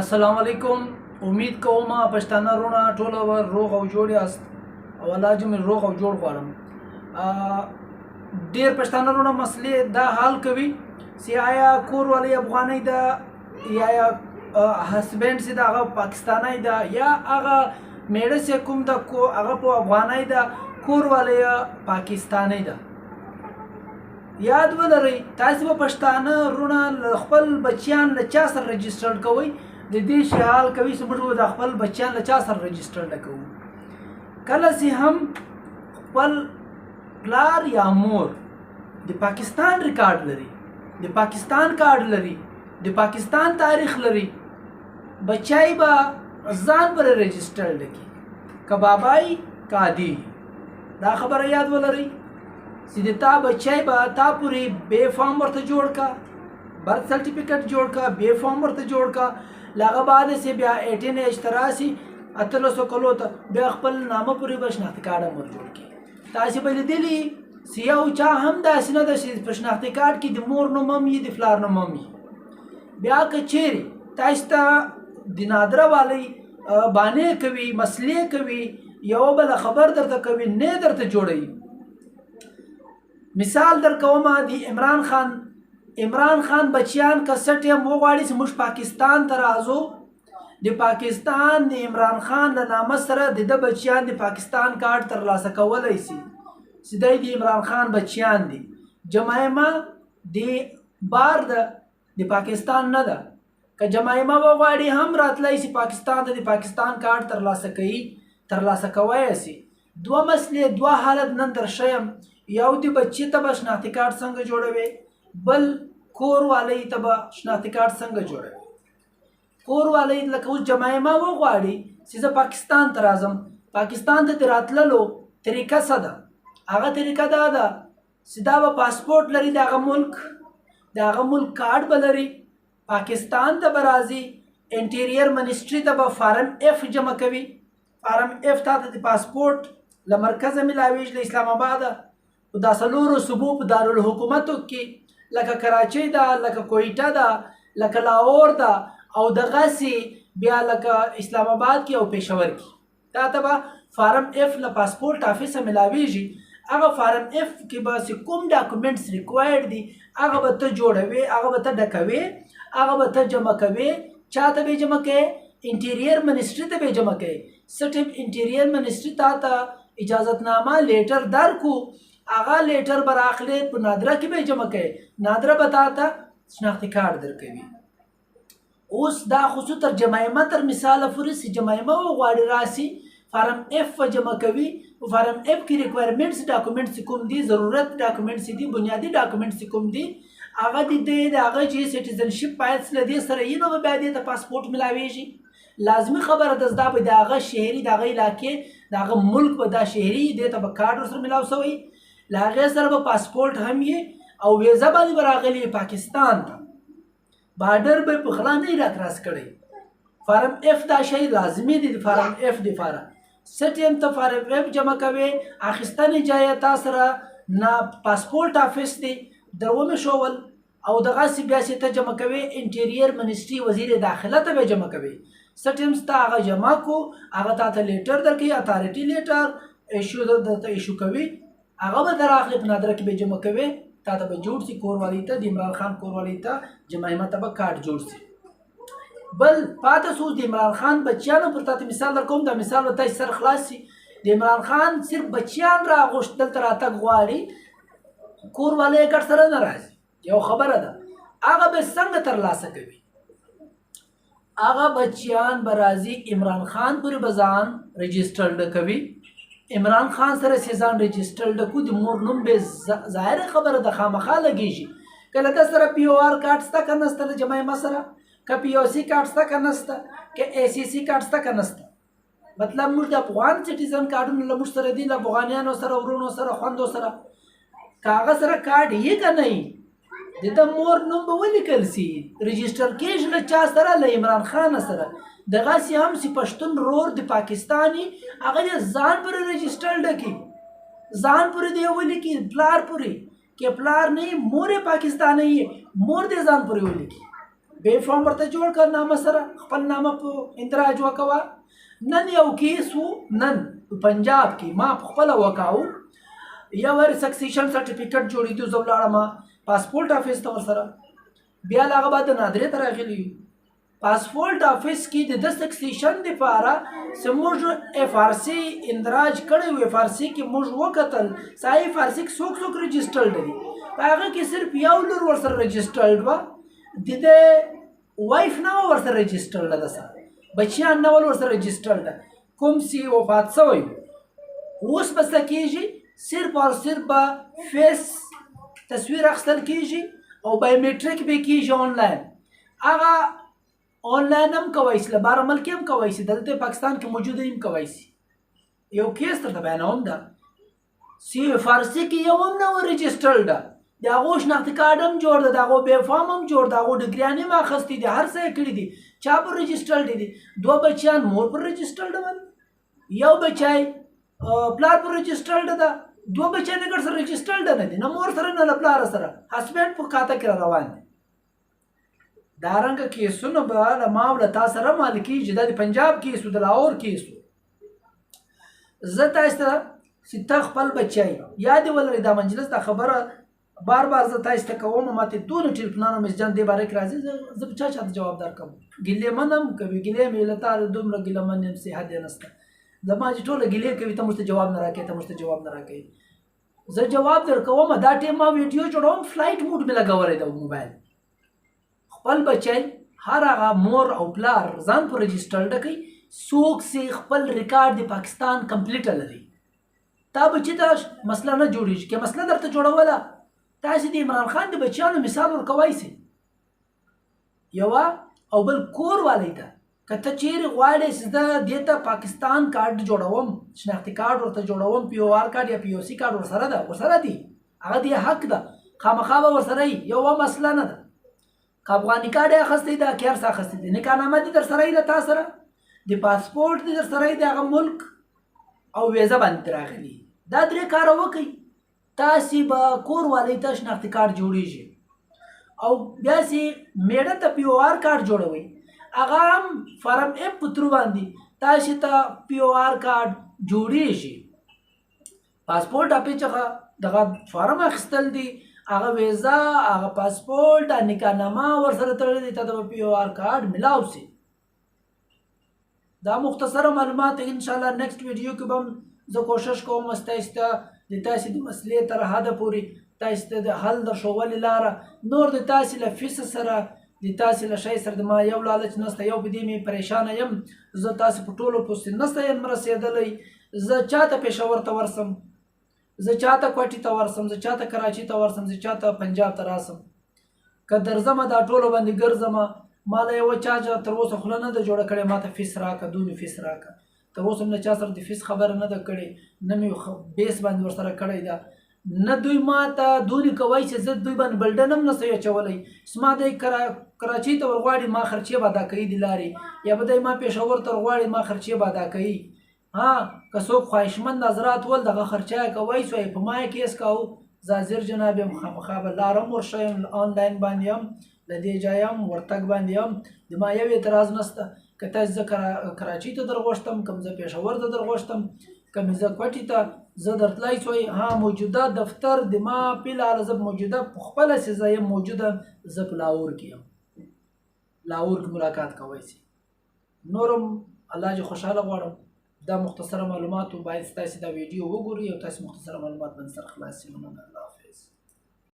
السلام علیکم. امید کوم پښتانه رونه ټول روغ او جوړ یاست او الله دې مې روغ او جوړ غواړم. ډېر پښتانه رونه مسلې دا حال کوي چې آیا کور والی افغانۍ ده یا هسبینډ چې د هغه پاکستانی ده یا هغه میړه چې کوم ده هغه په افغانۍ ده کور والی پاکستانی ده. یاد ولرئ تاسې به پښتانه رونه خپل بچیان له چا سره رجسټر کوئ. د دې شي حال کوي چې موږ به د خپل بچیان له چا سره رجسټر نه کوو. کله چې هم خپل پلار یا مور د پاکستان ریکارډ لري، د پاکستان کارډ لري، د پاکستان تاریخ لري، بچای به ځان پر رجسټر لکي که بابای کادی. دا خبره یاد ولرئ چې د تا بچای به تا پورې بے فارم ورته جوړ کا، برث سرټیفیکټ جوړ کا، بے فارم ورته جوړ کا. لاغه بعد سے بیا 18 ایج تراسی 1300 کلو ته بیا خپل نامه پورې به شناختی کارډ مور جوړ کی. تاسې به لیدلي چې یو چا هم داسې نه ده چې په شناختی کارډ کې د مور نوم هم وي د پلار نوم هم وي. بیا که چیرې تاسو ته د نادره والی بانې کوي، مسلې کوي، یو بله خبر درته کوي، نه درته جوړوي. مثال در کومه د عمران خان بچیان که څه ټیم وغواړي چې موږ پاکستان ته راځو، د پاکستان د عمران خان له نامه سره د ده بچیان د پاکستان کارډ ترلاسه کولی شي چې دی د عمران خان بچیان دي. جمایمه د بار ده د پاکستان نه ده. که جمایمه وغواړي هم راتلی شي پاکستان ته د پاکستان کارډ ترلاسه کوی شي. دوه مسلې دوه حالت نن درښیم. یو د بچي ته به شناختی کارډ څنګه جوړوي، بل کور والی ته به شناختی کارډ څنګه جوړوي. کور والی لکه اوس جمایمه وغواړي چې زه پاکستان ته راځم، پاکستان ته د راتللو طریقه څه ده؟ هغه طریقه دا ده چې دا به پاسپورټ لري د هغه ملک کارډ به لري، پاکستان ته به راځي، انټیریر منسټري ته به فارم اف جمع کوي. فارم اف تا ته د پاسپورټ له مرکزه میلاویږي له اسلام آباده په دا څلورو صوبو په دارالحکومتو کې لکه کراچۍ ده، لکه کویټه ده، لکه لاهور ده او دغسې بیا لکه اسلام آباد کې او پېښور کې. تا ته به فارم اف له پاسپورټ آفیسه میلاویږي. هغه فارم اف کې به چې کوم ډاکومنټس ریکوایرډ دي هغه به ته جوړوې، هغه به ته ډکوې، هغه به ته جمع کوې. چا ته به یې جمع کوې؟ انټیریر منسټري ته به یې جمع کوې. څه ټیم انټیریر منسټري تا ته اجازتنامه لیټر درکو، هغه لیټر به راخلې په نادره کې به یې جمع کوې، نادره به تا ته شناختی کارډ درکوي. اوس دا خصوص تر جمایمه تر مثاله پورې چې جمایمه وغواړي راسي فارم اف به جمع کوي. په فارم اف کې ریکوایرمنټس ډاکومنټس کوم دي، ضرورت ډاکومنټس دي، بنیادي ډاکومنټس کوم دي، هغه د هغه چې سټیزنشپ باید له دې سره وي نو به بیا دې ته پاسپورټ میلاویږي. لازمي خبره ده دا به د هغه شهري د هغه علاقې د هغه ملک به دا شهري دې ته به کارډ ورسره میلاو شوی، له هغې سره به پاسپورټ هم یې او ویزه باندې به راغلي پاکستان ته، بارډر به یې په غلا نه را کراس کړی. فارم اف دا شی لازمي دی د فارم اف دپاره. څه ټیم ته فارم اف جمع کوې، اخیستنې جایه تا سره نه پاسپورټ آفیس دی در ومېښول او دغسې بیا چې ته جمع کوې انټیریر منسټري وزیر داخله ته به یې جمع کوې. څه ټیم ته هغه جمع کو، هغه تا ته لیټر درکوي، اتارټي لیټر ایشو درته ایشو کوي، هغه به در اخلي په نادره کې به جمع کوي، تا ته به جوړ شي کور والی ته، د عمران خان کور والی ته جمایمه ته به کارډ جوړ شي. بل پاته سو د عمران خان بچیانو پر تاسو مثال در کوم، دا مثال به تاسو سره خلاص شي. د عمران خان صرف بچیان راغوښت دلته راتګ غواړي، کور والی یې ګډ سره نه راځي. یو خبره ده هغه به څنګه ترلاسه کوي؟ هغه بچیان به راځي عمران خان پورې به ځان رجسټرډ کوي. عمران خان سره چې ځان رجسټرډ کو د مور نوم به ظاهره خبره ده خامخا لګېږي. که له ده سره پی او آر کارډ شته که نشته، د جمایمه سره که پی او سی کارډ شته که نشته، که ای سی سی کارډ شته که نشته. مطلب موږ د افغان سټیزن کارډونه له موږ سره دي، له افغانیانو سره، ورونو سره، خویندو سره. که هغه سره کارډ یې که نه وي د ده مور نوم به ولیکل شي، رجسټر کېږي له چا سره؟ له عمران خان سره. دغسې هم چې پښتون رور د پاکستاني هغه دې ځان پورې رجسټرډ کړي، ځان پورې دې ولیکي، پلار پورې. که پلار نه وي مور یې پاکستانی وي، مور دې ځان پورې ولیکي. بې فارم ورته جوړ کړه نامه سره خپل نامه په اندراج وکوه. نن یو کیس و نن پنجاب کې ما په خپله وکاو یو سکسیشن سرټیفیکټ جوړېدو زه ولاړم پاسپورټ افیس ته ورسره بیا له هغه بعد نادرې ته راغلي یو پاسپورټ افیس کې د سکسیشن دپاره چې موږ اف آر سی اندراج کړی و اف آر سی کې موږ وکتل سا اف آر سی کې څوک څوک رجسټرډ دي په هغه کې صرف یو لور ورسره رجسټرډ وه د ده وایف نه وه ورسره رجسټرډ ده سره بچیان نه ول ورسره رجسټرډ ده کوم چې وفات شوی اوس به څه کېږي صرف او صرف به فیس تصویر اخیستل کېږي او بایومیټریک به کېږي آنلاین هغه آنلاین هم کوی شي له بهر ملک هم کوی شي دلته پاکستان کې موجوده هم کوی شي یو کیس درته بیانوم ده سی فارسي کې یو هم نه و رجسټرډ ده د هغو شناختي کارډ هم جوړ ده د هغو بې فارم هم جوړ ده هغو ډګریان هم اخیستي دي هر څه یې کړي دي چا پر رجسټرډ دي دوه بچیان مور پر رجسټرډ ول یو بچی پلار پر رجسټرډ ده دوه بچیان یې ګډ سره رجسټرډ نه دي نه مور سره نه له پلار سره هسبینډ په کاته کې را روان دي دارنګه کیسونه به له ما او له تا سره مال کېږي دا د پنجاب کیس و د لاهور کیس و زه تاسو ته چې ته خپل بچی یاد ولرئ دا مجلس دا خبره بار بار زه تاسو ته کوم ماته دونه ټلیفونونه مسجان دی باره کې راځي زه په چا چاته جواب درکوم ګیلې منم کوي ګیلې مې له تا دومره ګیله من یم صحت یې نشته زما چې ټوله ګیلې کوي ته موږ ته جواب نه راکوې ته موږ ته جواب نه راکوې زه جواب درکوم دا ټیم ما ویډیو جوړوم فلایټ موډ مې لګولی ده موبایل خپل بچی هر هغه مور او پلار ځان په رجسټرډ کوي څوک چې خپل ریکارډ د پاکستان کمپلیټ لري تا بچي ته مسله نه جوړېږي که مسله درته جوړوله تاسې د عمران خان د بچیانو مثال ورکوی شئ یوه او بل کور والی ته که ته چیرې غواړې چې زه دې ته پاکستان کارډ جوړوم شناختي کارډ ورته جوړوم پی او آر کارډ یا پی او سی کارډ ورسره ده ورسره دي هغه دې حق ده خامخا به ورسره وي یوه مسله نه ده که افغاني کارډ یې اخیستی ده که هر څه اخیستی دي نکاحنامه دې در سره وي له تا سره د پاسپورټ دې در سره وي د هغه ملک او ویزه باندې راغلي دا درې کاره وکړئ تاسې به کور والی ته شناختي کارډ جوړېږي او بیا چې میړه ته پی او آر کارډ جوړوئ هغه هم فارم اف په ترو باندې تاسې ته پی او آر کارډ جوړېږي پاسپورټ اپې څخه دغه فارم اخیستل دي هغه ویزه هغه پاسپورټ نکاحنامه ورسره تړلې دي ته د پی او آر کارډ ملاو شي دا مختصره معلومات انشاءالله نیکسټ ویډیو کې به هم زه کوشش کوم تاسو ته د تاسې د مسلې تر حده پورې تاسو ته د حل در ښوولې لاره نور د تاسې له فیس سره د تاسې له شی سره د ما یو لالچ نشته یو په دې مې پریشانه یم زه تاسې په ټولو پسې نشته یم رسېدلی زه چاته پېښور ته ورسم زه چاته کوټې ته ورسم زه چاته کراچي ته ورسم زه چاته پنجاب ته راسم که درځمه دا ټولو باندې ګرځمه ما له یوه چا تر اوسه خوله نه ده جوړه کړې ما ته فیس راکړه دونې فیس راکړه تر اوسه هم له چا سره د فیس خبره نه ده کړې نه مې بیس باندې ورسره کړی ده نه دوی ما ته دونې کوی چې زه دوی باندې بلډن هم نسو اچولی زما دی کراچۍ ته ورغواړي ما خرچې به ادا کوي د لارې یا به دی ما پېښور ته ورغواړي ما خرچې به ادا کوي ها که څوک خواهشمند حضرات ول دغه خرچه یې کوی سوی په ما یې کیس کوو زاظر جناب یم خامخا به لاره هم ورښیم آنلاین باندې هم له دې ځایه هم ورتګ باندې هم د ما یو اعتراض نشته که تاسې زه کراچۍ ته در غوښتم که زه پېښور ته در غوښتم که مې زه کوټې ته زه درتلی سوی ها موجوده دفتر د ما فلحال زه موجوده په خپله چې زه یم موجوده زه په لاهور کې یم لاهور کې ملاقات کوی شي نور هم الله جي خوشحاله غواړم دا مختصره معلوماتو باید تاسې دا ویډیو وګورئ او تاسې مختصره معلومات باندې سره خلاص شي